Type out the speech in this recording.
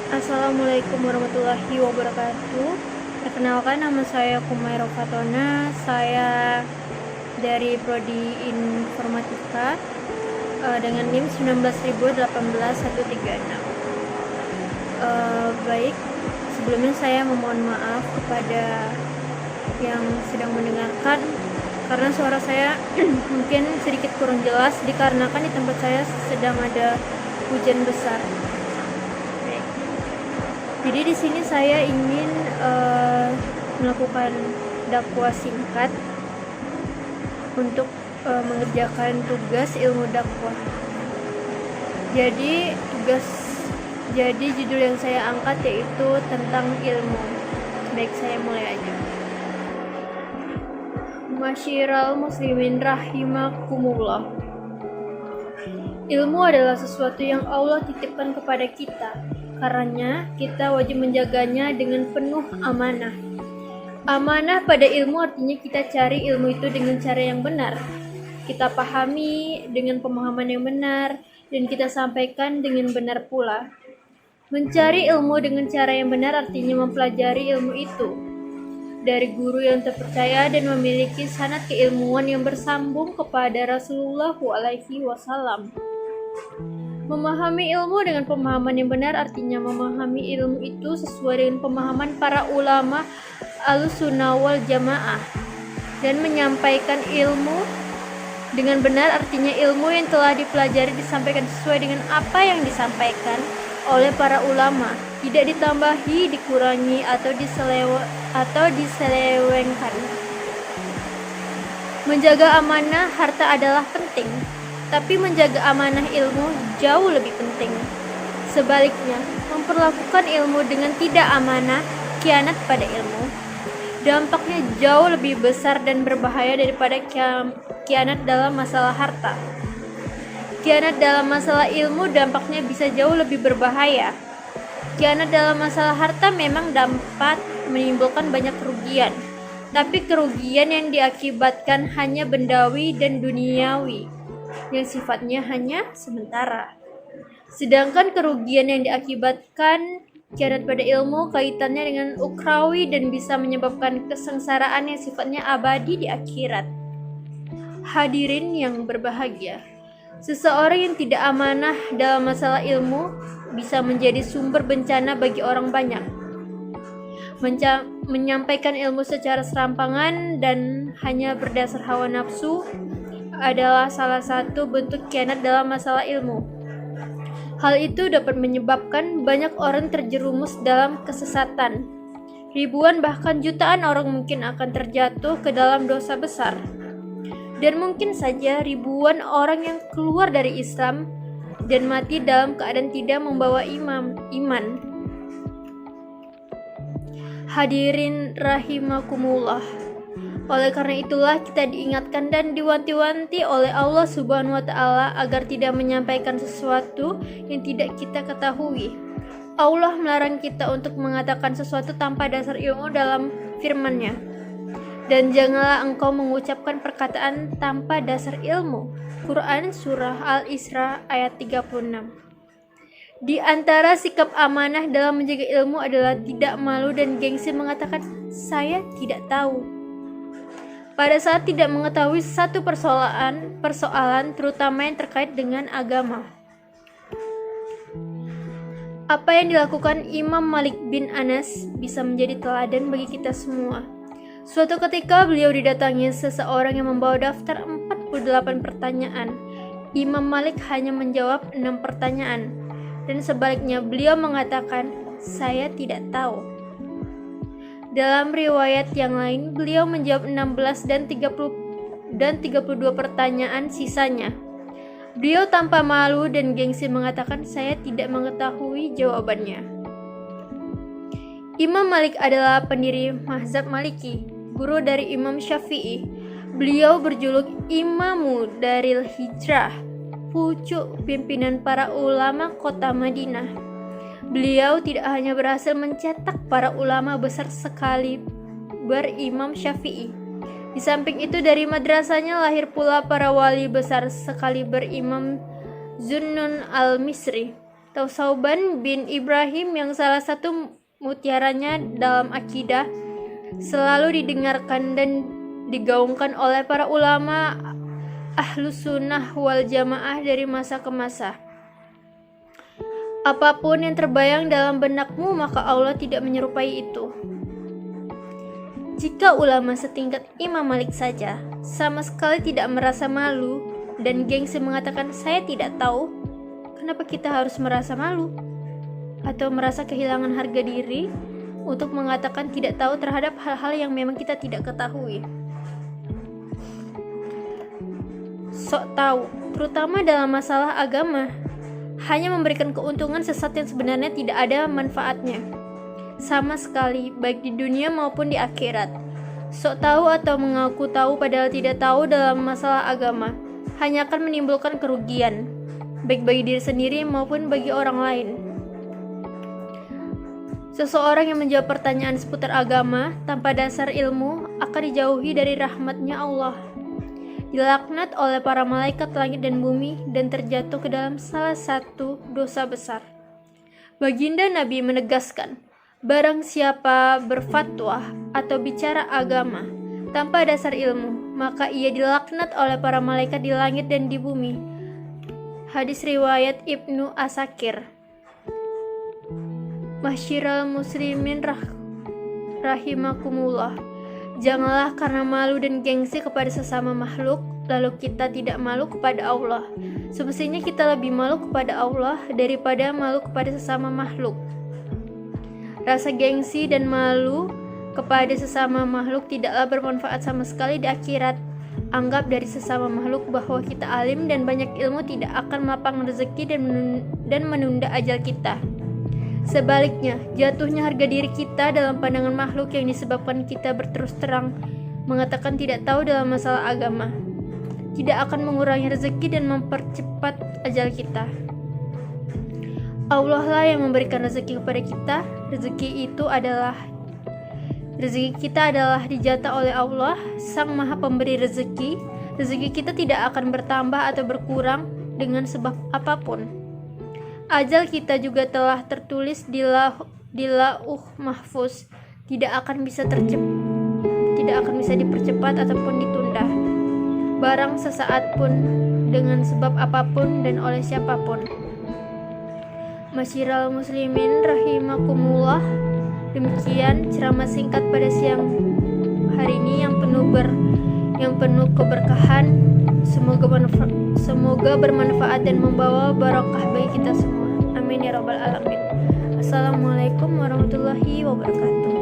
Assalamualaikum warahmatullahi wabarakatuh. Perkenalkan, nama saya Kumairo Fatona. Saya dari Prodi Informatika dengan NIM 1918136. Baik, sebelumnya saya memohon maaf kepada yang sedang mendengarkan karena suara saya mungkin sedikit kurang jelas dikarenakan di tempat saya sedang ada hujan besar. Jadi di sini saya ingin melakukan dakwah singkat untuk mengerjakan tugas ilmu dakwah. Jadi judul yang saya angkat yaitu tentang ilmu. Baik, saya mulai aja. Masyiral muslimin rahimakumullah. Ilmu adalah sesuatu yang Allah titipkan kepada kita. Karenanya, kita wajib menjaganya dengan penuh amanah. Amanah pada ilmu artinya kita cari ilmu itu dengan cara yang benar. Kita pahami dengan pemahaman yang benar, dan kita sampaikan dengan benar pula. Mencari ilmu dengan cara yang benar artinya mempelajari ilmu itu dari guru yang terpercaya dan memiliki sanad keilmuan yang bersambung kepada Rasulullah SAW. Memahami ilmu dengan pemahaman yang benar artinya memahami ilmu itu sesuai dengan pemahaman para ulama Ahlussunnah wal Jamaah, dan menyampaikan ilmu dengan benar artinya ilmu yang telah dipelajari disampaikan sesuai dengan apa yang disampaikan oleh para ulama, tidak ditambahi, dikurangi atau diselewengkan. Menjaga amanah harta adalah penting, tapi menjaga amanah ilmu jauh lebih penting. Sebaliknya, memperlakukan ilmu dengan tidak amanah, khianat pada ilmu, dampaknya jauh lebih besar dan berbahaya daripada khianat dalam masalah harta. Khianat dalam masalah ilmu dampaknya bisa jauh lebih berbahaya. Khianat dalam masalah harta memang dapat menimbulkan banyak kerugian, tapi kerugian yang diakibatkan hanya bendawi dan duniawi, yang sifatnya hanya sementara. Sedangkan kerugian yang diakibatkan khianat pada ilmu kaitannya dengan ukrawi dan bisa menyebabkan kesengsaraan yang sifatnya abadi di akhirat. Hadirin yang berbahagia, seseorang yang tidak amanah dalam masalah ilmu bisa menjadi sumber bencana bagi orang banyak. Menyampaikan ilmu secara serampangan dan hanya berdasar hawa nafsu adalah salah satu bentuk khianat dalam masalah ilmu. Hal itu dapat menyebabkan banyak orang terjerumus dalam kesesatan. Ribuan bahkan jutaan orang mungkin akan terjatuh ke dalam dosa besar. Dan mungkin saja ribuan orang yang keluar dari Islam dan mati dalam keadaan tidak membawa iman. Hadirin rahimakumullah. Oleh karena itulah kita diingatkan dan diwanti-wanti oleh Allah Subhanahu wa taala agar tidak menyampaikan sesuatu yang tidak kita ketahui. Allah melarang kita untuk mengatakan sesuatu tanpa dasar ilmu dalam firman-Nya. Dan janganlah engkau mengucapkan perkataan tanpa dasar ilmu. Quran Surah Al-Isra ayat 36. Di antara sikap amanah dalam menjaga ilmu adalah tidak malu dan gengsi mengatakan saya tidak tahu. Pada saat tidak mengetahui satu persoalan terutama yang terkait dengan agama. Apa yang dilakukan Imam Malik bin Anas bisa menjadi teladan bagi kita semua. Suatu ketika beliau didatangi seseorang yang membawa daftar 48 pertanyaan. Imam Malik hanya menjawab 6 pertanyaan. Dan sebaliknya beliau mengatakan, saya tidak tahu. Dalam riwayat yang lain, beliau menjawab 16 dan 32 pertanyaan sisanya. Beliau tanpa malu dan gengsi mengatakan, saya tidak mengetahui jawabannya. Imam Malik adalah pendiri mazhab Maliki, guru dari Imam Syafi'i. Beliau berjuluk Imamu Daril Hijrah, pucuk pimpinan para ulama kota Madinah. Beliau tidak hanya berhasil mencetak para ulama besar sekali berimam Syafi'i. Di samping itu dari madrasahnya lahir pula para wali besar sekali berimam Zunnun al-Misri. Sauban bin Ibrahim yang salah satu mutiaranya dalam akidah selalu didengarkan dan digaungkan oleh para ulama Ahlus Sunnah wal Jamaah dari masa ke masa. Apapun yang terbayang dalam benakmu, maka Allah tidak menyerupai itu. Jika ulama setingkat Imam Malik saja sama sekali tidak merasa malu dan gengsi mengatakan saya tidak tahu, kenapa kita harus merasa malu atau merasa kehilangan harga diri untuk mengatakan tidak tahu terhadap hal-hal yang memang kita tidak ketahui? Sok tahu, terutama dalam masalah agama, hanya memberikan keuntungan sesat yang sebenarnya tidak ada manfaatnya sama sekali, baik di dunia maupun di akhirat. Sok tahu atau mengaku tahu padahal tidak tahu dalam masalah agama hanya akan menimbulkan kerugian, baik bagi diri sendiri maupun bagi orang lain. Seseorang yang menjawab pertanyaan seputar agama tanpa dasar ilmu akan dijauhi dari rahmatnya Allah, dilaknat oleh para malaikat langit dan bumi, dan terjatuh ke dalam salah satu dosa besar. Baginda Nabi menegaskan, barang siapa berfatwa atau bicara agama tanpa dasar ilmu, maka ia dilaknat oleh para malaikat di langit dan di bumi. Hadis riwayat Ibnu Asakir. Masyiral muslimin rahimakumullah. Janganlah karena malu dan gengsi kepada sesama makhluk, lalu kita tidak malu kepada Allah. Semestinya kita lebih malu kepada Allah daripada malu kepada sesama makhluk. Rasa gengsi dan malu kepada sesama makhluk tidaklah bermanfaat sama sekali di akhirat. Anggap dari sesama makhluk bahwa kita alim dan banyak ilmu tidak akan melapang rezeki dan menunda ajal kita. Sebaliknya, jatuhnya harga diri kita dalam pandangan makhluk yang disebabkan kita berterus terang mengatakan tidak tahu dalam masalah agama tidak akan mengurangi rezeki dan mempercepat ajal kita. Allah lah yang memberikan rezeki kepada kita. Rezeki kita adalah dijatah oleh Allah, Sang Maha Pemberi rezeki. Rezeki kita tidak akan bertambah atau berkurang dengan sebab apapun. Ajal kita juga telah tertulis di Lauh Mahfuz, tidak akan bisa dipercepat ataupun ditunda, barang sesaat pun, dengan sebab apapun dan oleh siapapun. Masyiral muslimin rahimakumullah. Demikian ceramah singkat pada siang hari ini yang penuh keberkahan. Semoga bermanfaat dan membawa barokah bagi kita semua. Amin ya rabbal alamin. Assalamualaikum warahmatullahi wabarakatuh.